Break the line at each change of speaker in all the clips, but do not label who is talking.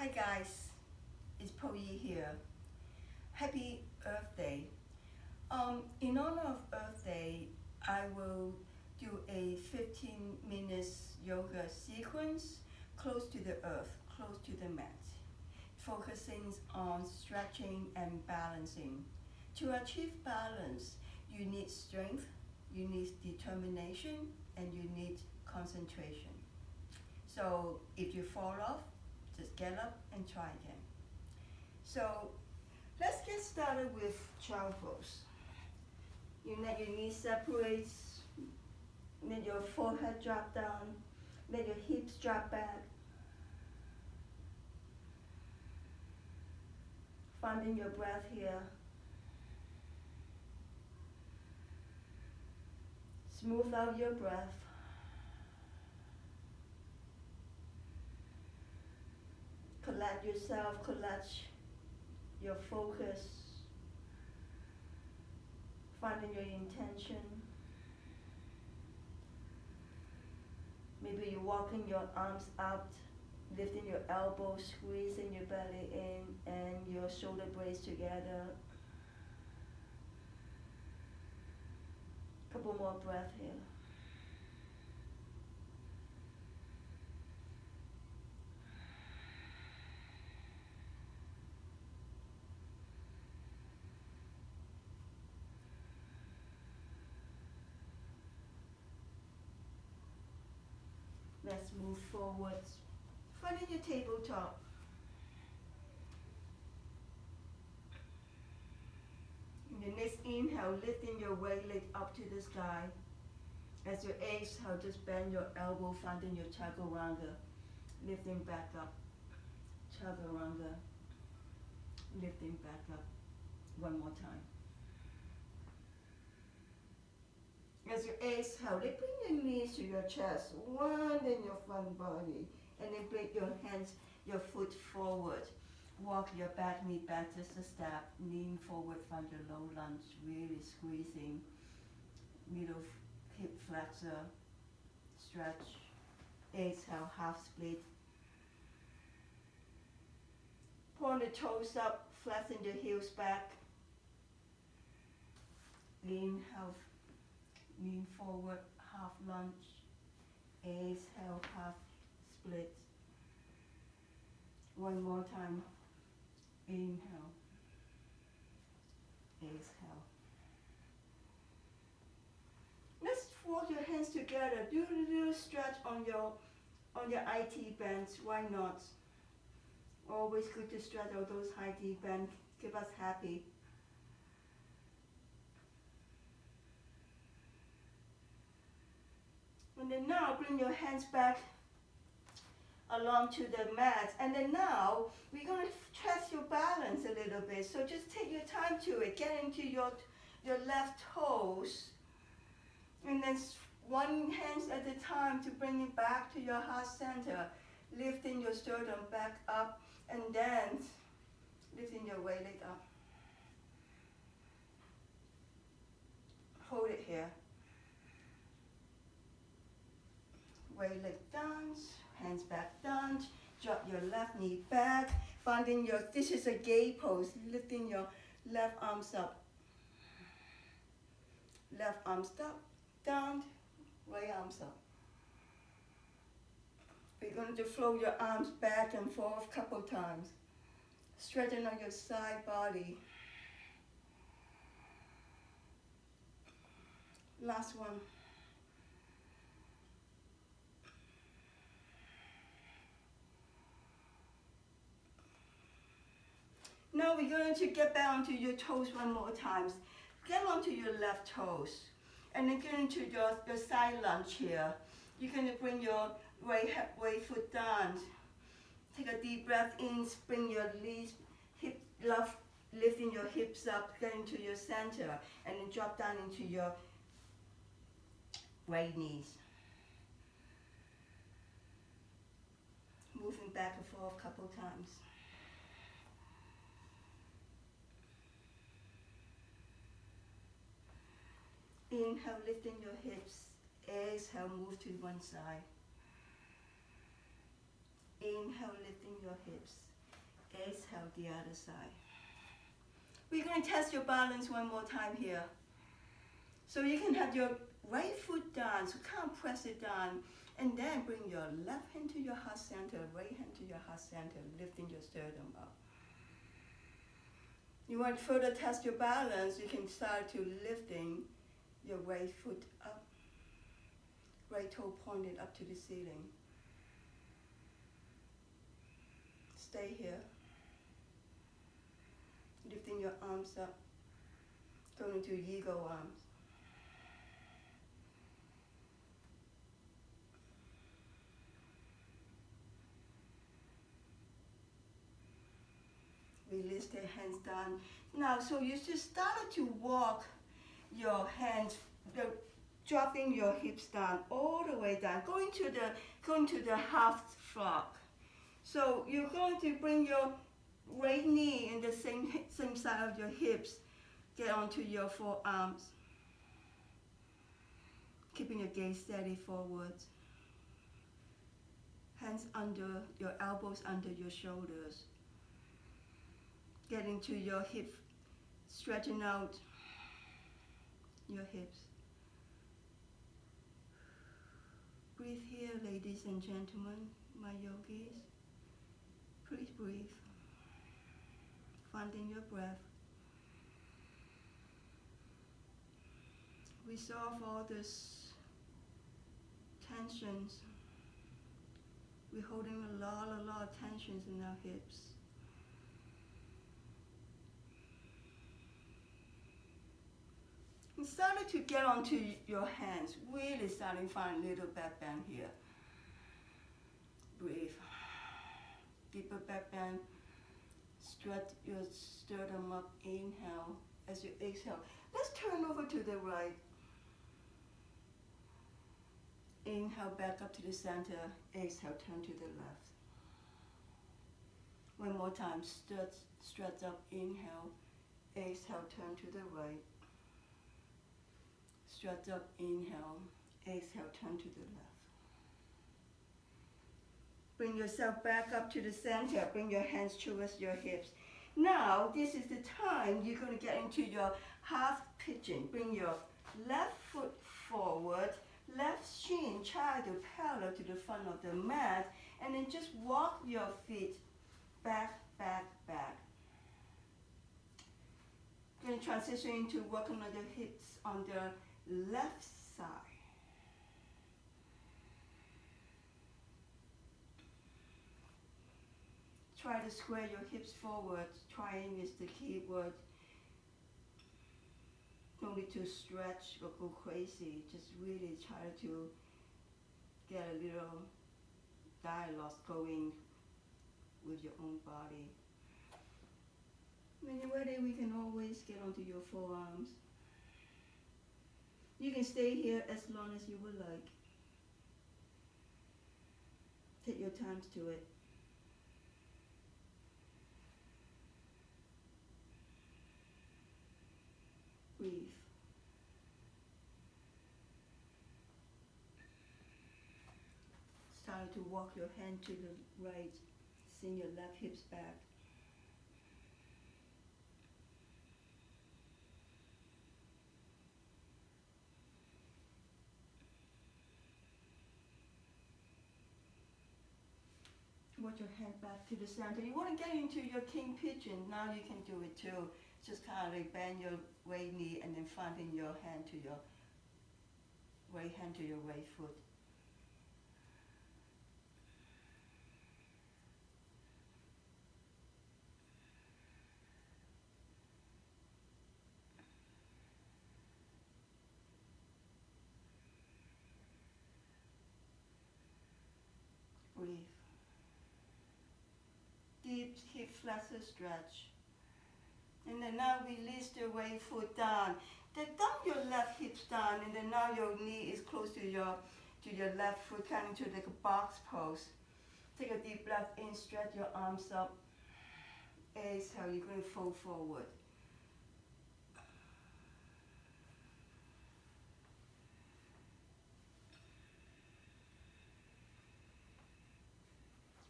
Hi guys, it's Po Yi here. Happy Earth Day. In honor of Earth Day, I will do a 15 minutes yoga sequence close to the earth, close to the mat, focusing on stretching and balancing. To achieve balance, you need strength, you need determination, and you need concentration. So if you fall off, just get up and try again. So let's get started with child pose. You let your knees separate, let your forehead drop down, let your hips drop back. Finding your breath here. Smooth out your breath. Collect yourself, collect your focus. Finding your intention. Maybe you're walking your arms out, lifting your elbows, squeezing your belly in and your shoulder blades together. Couple more breaths here. Let's move forward. Finding your tabletop. In the next inhale, lifting your right leg up to the sky. As you exhale, just bend your elbow, finding your chaturanga. Lifting back up. Chaturanga. Lifting back up. One more time. As you exhale, bring your knees to your chest, widen your front body, and then bring your hands, your foot forward. Walk your back knee back just a step, lean forward from your low lunge, really squeezing, middle hip flexor, stretch, exhale, half split. Point the toes up, flatten the heels back, lean forward, half lunge, exhale, half split. One more time, inhale, exhale. Let's walk your hands together, do a little stretch on your IT bands, why not? Always good to stretch all those IT bands, keep us happy. And then now bring your hands back along to the mat. And then now we're going to test your balance a little bit. So just take your time to it. Get into your left toes. And then one hand at a time to bring it back to your heart center. Lifting your sternum back up and then lifting your right leg up. Hold it here. Right leg down, hands back down, drop your left knee back, finding this is a gate pose, lifting your left arms up. Left arms up, down, right arms up. We're going to flow your arms back and forth a couple times. Straighten on your side body. Last one. Now we're going to get back onto your toes one more time. Get onto your left toes. And then get into your side lunge here. You're going to bring your right foot down. Take a deep breath in, bring your knees, lifting your hips up, get into your center, and then drop down into your right knees. Moving back and forth a couple times. Inhale, lifting your hips. Exhale, move to one side. Inhale, lifting your hips. Exhale the other side. We're going to test your balance one more time here. So you can have your right foot down, so kind of press it down, and then bring your left hand to your heart center, right hand to your heart center, lifting your sternum up. You want to further test your balance, you can start to lifting your right foot up, right toe pointed up to the ceiling. Stay here. Lifting your arms up, going into eagle arms. Release the hands down. Now, so you just started to walk your hands, dropping your hips down, all the way down, going to the half frog. So you're going to bring your right knee in the same side of your hips, get onto your forearms, keeping your gaze steady forwards. Hands under, your elbows under your shoulders. Getting to your hip, stretching out your hips. Breathe here, ladies and gentlemen, my yogis. Please breathe. Finding your breath. Resolve all this tensions. We're holding a lot of tensions in our hips. And starting to get onto your hands, really starting to find a little back bend here. Breathe. Deeper back bend. Stretch your sternum up. Inhale. As you exhale, let's turn over to the right. Inhale back up to the center. Exhale, turn to the left. One more time. Stretch up. Inhale. Exhale, turn to the right. Stretch up, inhale, exhale, turn to the left. Bring yourself back up to the center. Bring your hands towards your hips. Now, this is the time you're going to get into your half pigeon. Bring your left foot forward, left shin, try to parallel to the front of the mat, and then just walk your feet back, back, back. Going to transition into working on the hips on the left side. Try to square your hips forward. Trying is the key word. Don't need to stretch or go crazy. Just really try to get a little dialogue going with your own body. When you're ready, we can always get onto your forearms. You can stay here as long as you would like. Take your time to it. Breathe. Start to walk your hand to the right. Send your left hips back. Walk your hand back to the center. You want to get into your king pigeon. Now you can do it too. Just kind of like bend your right knee and then finding your hand to your right hand to your right foot. Breathe. Deep hip flexor stretch. And then now release the right foot down. Then dump your left hips down, and then now your knee is close to your left foot, kind of into like a box pose. Take a deep breath in, stretch your arms up. Exhale, you're going to fold forward.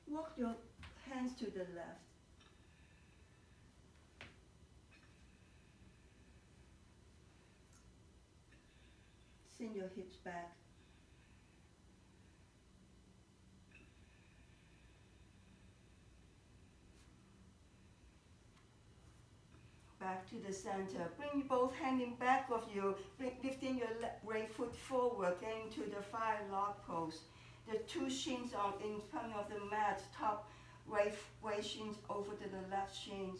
Walk your hands to the left. lifting your hips back. Back to the center. Bring both hands in back of you, lifting your right foot forward, getting to the 5 log pose. The 2 shins are in front of the mat, top right shins over to the left shins.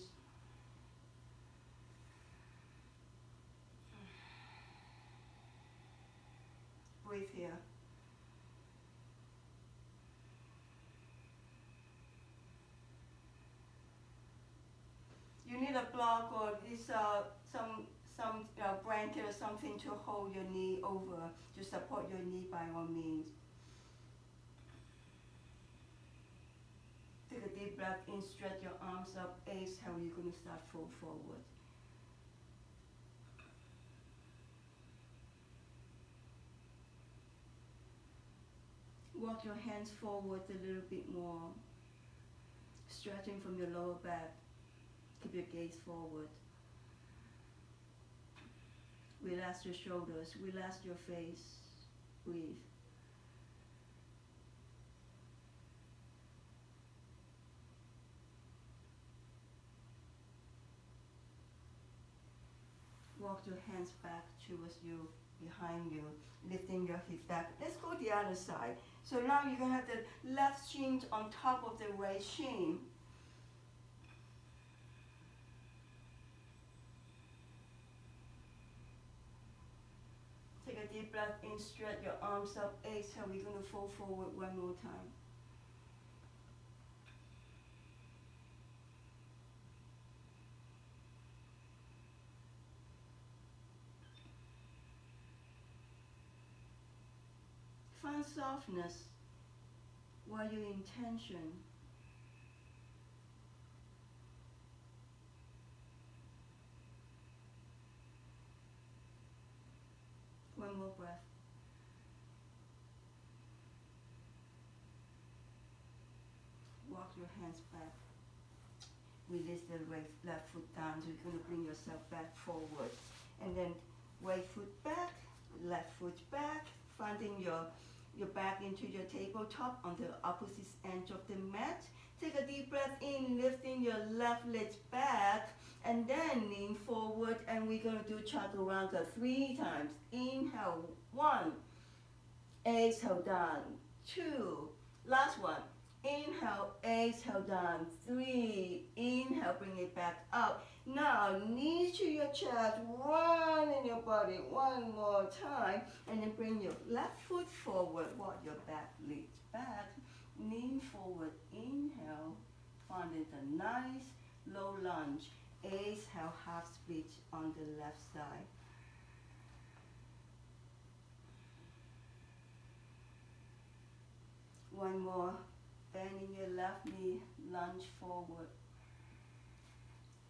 Breathe here. You need a block or this some blanket or something to hold your knee over, to support your knee by all means. Take a deep breath in, stretch your arms up, exhale, you're going to start fold forward. Walk your hands forward a little bit more, stretching from your lower back. Keep your gaze forward. Relax your shoulders, relax your face. Breathe. Walk your hands back towards you, behind you, lifting your hip back. Let's go the other side. So now you're going to have the left shin on top of the right shin. Take a deep breath in, stretch your arms up, exhale, we're going to fold forward one more time. Find softness while you're in tension. One more breath. Walk your hands back. Release the left foot down. So you're going to bring yourself back forward. And then right foot back, left foot back, finding your back into your tabletop on the opposite edge of the mat. Take a deep breath in, lifting your left leg back, and then lean forward, and we're going to do chaturanga 3 times. Inhale, 1. Exhale, down. 2. Last one. Inhale, exhale, down. 3. Inhale, bring it back up. Now, knees to your chest, run in your body one more time, and then bring your left foot forward, walk your back legs back, lean forward, inhale, finding the nice low lunge. Exhale, half split on the left side. One more, bending your left knee, lunge forward.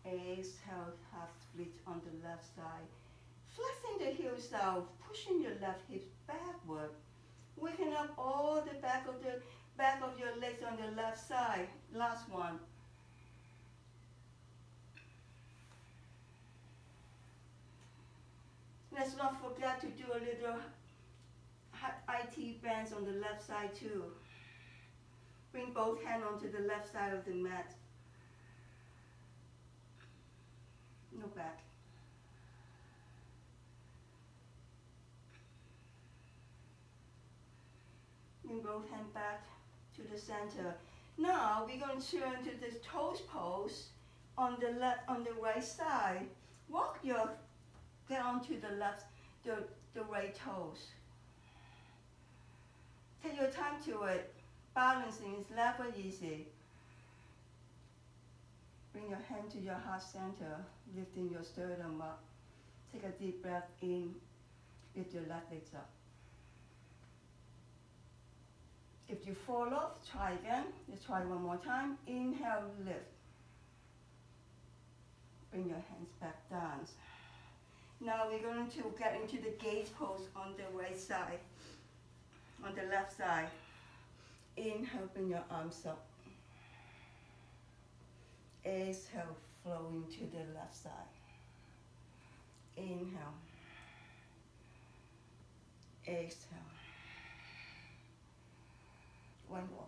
Exhale, half split on the left side. Flexing the heels out, pushing your left hip backward. Waking up all the back of your legs on the left side. Last one. Let's not forget to do a little IT bends on the left side too. Bring both hands onto the left side of the mat. No back. Bring both hands back to the center. Now we're going to turn to the toes pose on the right side. Get onto the right toes. Take your time to it. Balancing is never easy. Bring your hand to your heart center, lifting your sternum up. Take a deep breath in, lift your left legs up. If you fall off, try again. Let's try one more time. Inhale, lift. Bring your hands back down. Now we're going to get into the gaze pose on the right side, on the left side. Inhale, bring your arms up. Exhale, flowing to the left side. Inhale. Exhale. One more.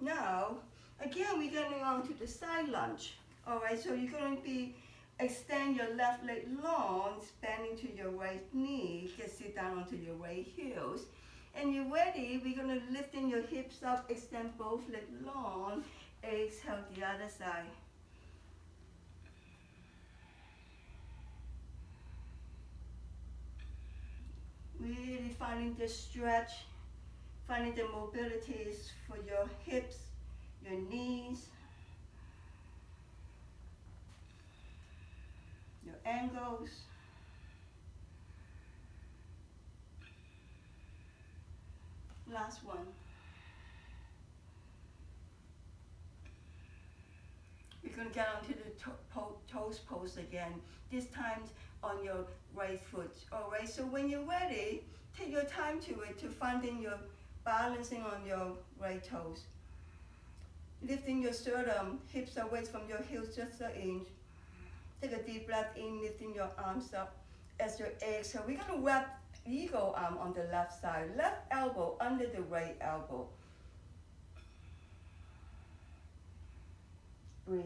Now, again, we're going on to the side lunge. All right, so you're going to be extend your left leg long, bending to your right knee. You can sit down onto your right heels. And you're ready, we're going to lifting your hips up, extend both legs long. Exhale the other side. Really finding the stretch, finding the mobilities for your hips, your knees, your ankles. Last one. We're going to get onto the toes pose again, this time on your right foot. All right, so when you're ready, take your time to it, to finding your balancing on your right toes. Lifting your sternum, hips away from your heels just an inch. Take a deep breath in, lifting your arms up. As you exhale, we're going to wrap eagle arm on the left side, left elbow under the right elbow. Breathe.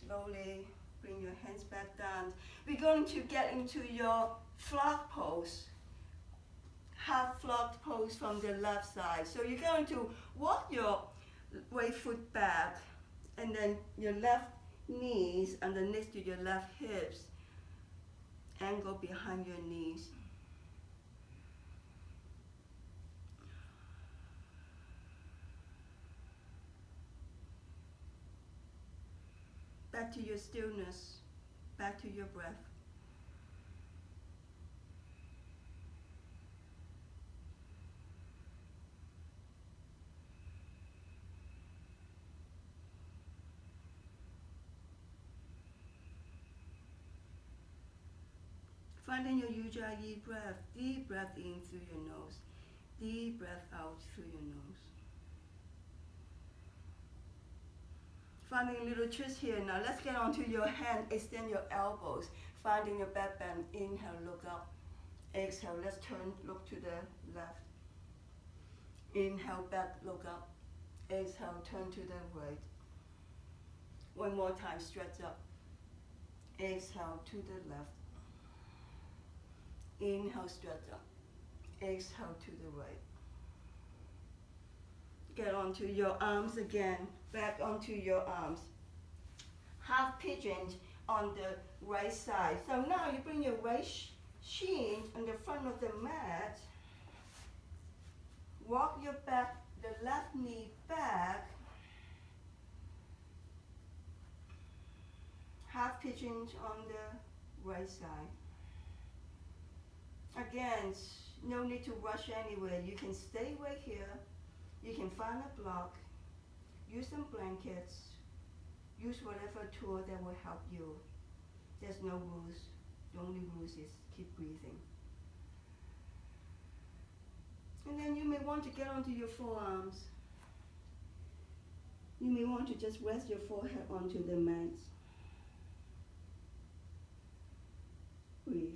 Slowly bring your hands back down. We're going to get into your flock pose, half flock pose from the left side. So you're going to walk your right foot back, and then your left knees underneath to your left hips, angle behind your knees. Back to your stillness, back to your breath. Finding your Ujjayi breath, deep breath in through your nose, deep breath out through your nose. Finding a little twist here. Now let's get onto your hand, extend your elbows, finding your back bend. Inhale, look up. Exhale, let's turn, look to the left. Inhale, back, look up. Exhale, turn to the right. One more time, stretch up. Exhale, to the left. Inhale, stretch up. Exhale, to the right. Get onto your arms again, back onto your arms. Half pigeon on the right side. So now you bring your right shin on the front of the mat. Walk your back, the left knee back. Half pigeon on the right side. Again, no need to rush anywhere. You can stay right here. You can find a block. Use some blankets. Use whatever tool that will help you. There's no rules. The only rules is keep breathing. And then you may want to get onto your forearms. You may want to just rest your forehead onto the mat. Breathe.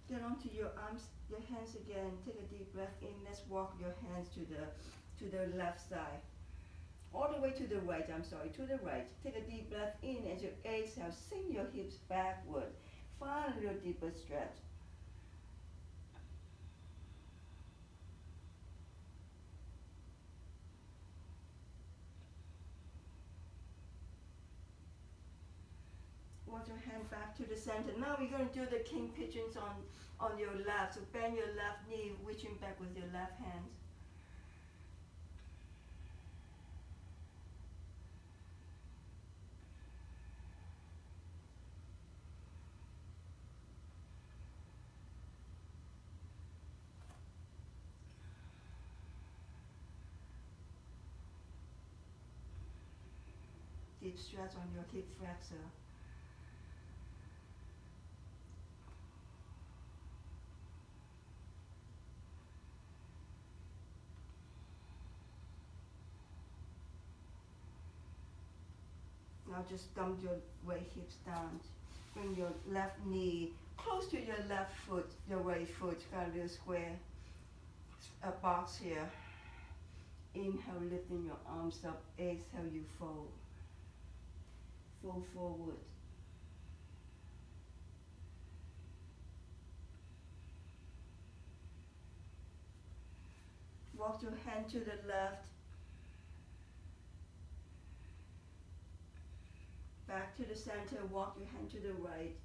Get onto your arms, your hands again. Take a deep breath in. Let's walk your hands to the left side. All the way to the right, to the right. Take a deep breath in as you exhale. Sink your hips backward. Find a little deeper stretch. Walk your hand back to the center. Now we're going to do the king pigeons on your left. So bend your left knee, reaching back with your left hand. deep stretch on your hip flexor. Now just dump your right hips down. Bring your left knee close to your left foot, your right foot, got a little square, a box here. Inhale, lifting your arms up. Exhale, you fold. Fold forward. Walk your hand to the left. Back to the center, walk your hand to the right.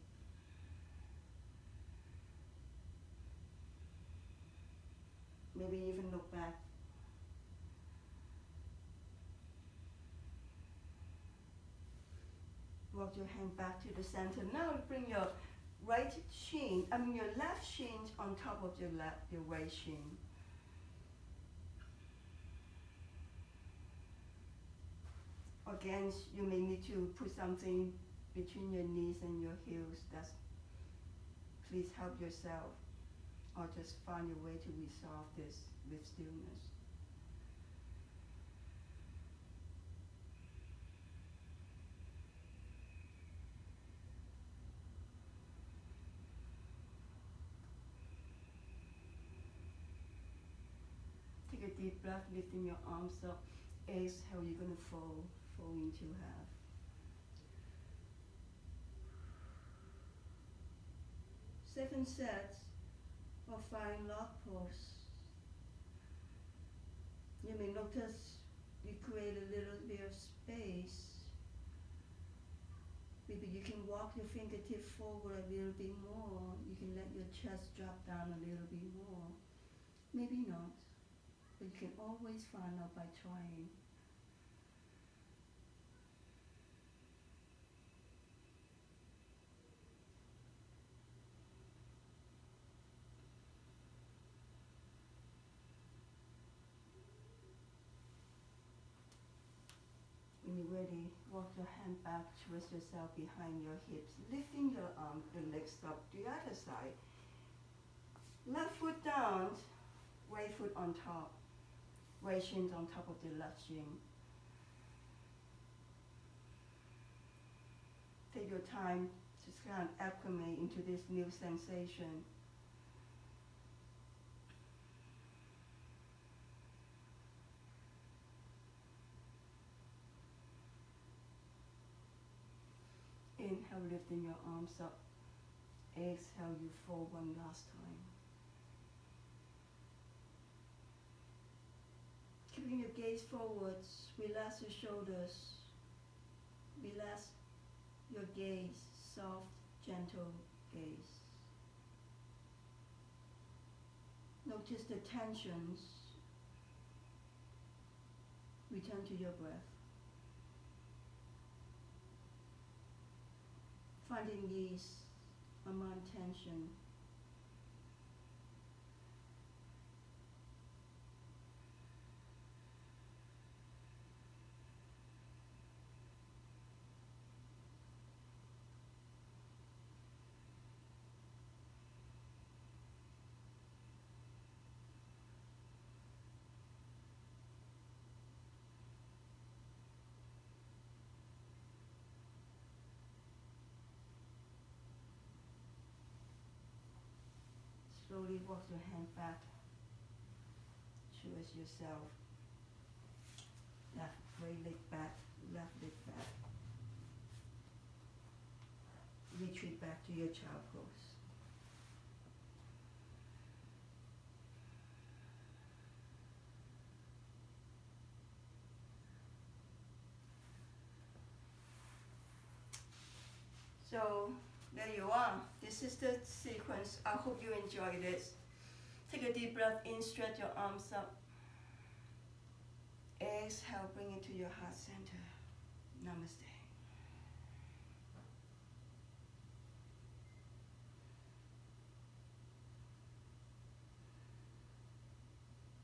Maybe even look back. Walk your hand back to the center. Now bring your your left shin on top of your right shin. Again, you may need to put something between your knees and your heels. Please help yourself, or just find a way to resolve this with stillness. Take a deep breath, lifting your arms up. Exhale, you're going to fold into half. Second set of flying log pose. You may notice you create a little bit of space. Maybe you can walk your fingertips forward a little bit more. You can let your chest drop down a little bit more. Maybe not, but you can always find out by trying. When you're ready, walk your hand back, twist yourself behind your hips, lifting your legs up the other side. Left foot down, right foot on top. Right shin on top of the left shin. Take your time to kind of acclimate into this new sensation. Inhale, lifting your arms up. Exhale, you fold one last time. Keeping your gaze forwards, relax your shoulders. Relax your gaze, soft, gentle gaze. Notice the tensions. Return to your breath. Finding ease among tension. Slowly walk your hand back towards yourself. Left right leg back, left leg back. Retreat back to your child pose. So there you are. This is the sequence. I hope you enjoyed this. Take a deep breath in, stretch your arms up. Exhale, bring it to your heart center. Namaste.